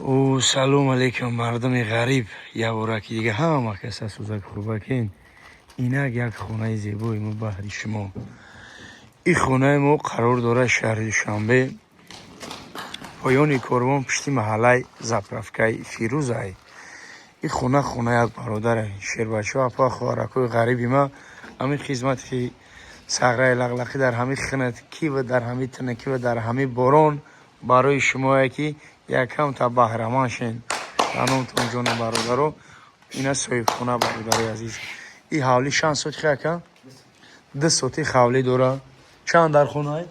او سلام علیکم مردم غریب. یا ورکی دیگه همه کس از سوزک خوبکین. اینک یک خونه زیبای ما بهری شما. این خونه ما قرار داره شهر شنبه پایان کاروان پشتی محله زپرفکای فیروز ای. این خونه یک برادر شیر بچه اپا خوارکوی غریبی ما همین خدمتی سغره لغلقی در همین خنکی و در همین تنکی و در همین باران برای شما یکی یکم تا بهرمان شین. خانمتون جون برادرو اینا صاحب خونه برادر عزیز. این حوالی چند سوت خیلی کن؟ 2 سوتی حوالی داره. چند در خونه؟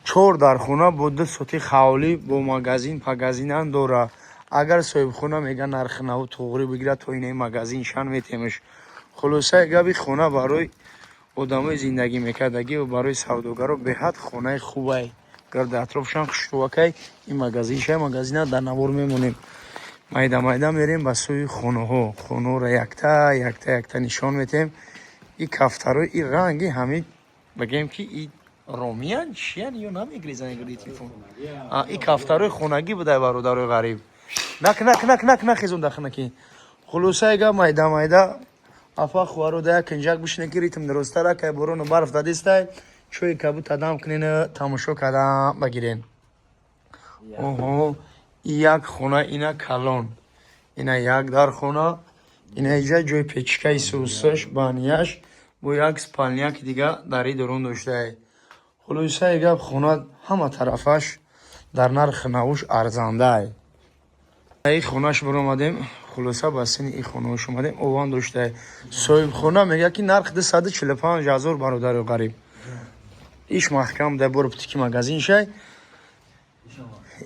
4 در خونه با 2 سوتی حوالی با مغازین هم داره. اگر صاحب خونه میگه نرخ نو توغری بگیره تو اینه مغازین شان میتیمش. خلاصه گبی خونه برای آدمای زندگی میکردگی و برای سوداگرا به حد خونه خوبه. گرد اطرافشان خشتوکای این مغازین در نوار میمونیم. میده میریم به سوی خونه را یکتا نشان میتیم. این کفترو این رنگی همین بگیم که این رومیان چیان یا نمیگریزن گلی تلفن. این کفترو خونگی بوده برادر غریب. نک خیزون داخل کی. خلاصه اگه میده افا خوارو ده کنجاک بشینه که ریتم درسته را که برون برف دادیسته چوی کبوت ادام کنین تماشا کردن بگیرین. یک خونه اینا کلان اینا یک در خونه اینا اینجا جوی پیچکای سوسش بانیش با یک سپالنیک دیگه داری درون داشته. خلاصه اگه خونه همه طرفش در نرخ نوش ارزانده. این خونهش برآمدیم. خلاصه بسین این خونهش اومدیم اوان داشته. صاحب خونه میگه که نرخ 245,000 برادر غریب. ایش محکم ده برو پتیکی مغازین شای.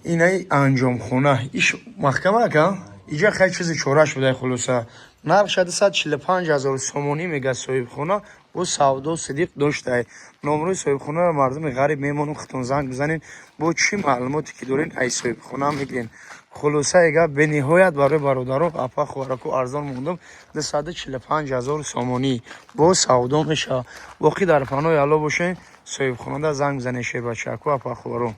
اینای انجام خونه ایش محکمه که اینجا خیلی چیزی چورش بوده. خلاصه نرخ 245,000 سومونی میگه صاحب خونه با سودا صدیق داشته. نمره صاحب خونه را مردم غریب میمونن خطون زنگ بزنین با چی معلوماتی که دارین ای صاحب خونه میگین. خلاصه اگه به نهایت برای برادران اپا خوارکو ارزان موندم 245,000 سومونی با سودا میشه. باقی در پناه الله باشه صاحب خونه زنگ بزنین شیر بچه اپا خوارو.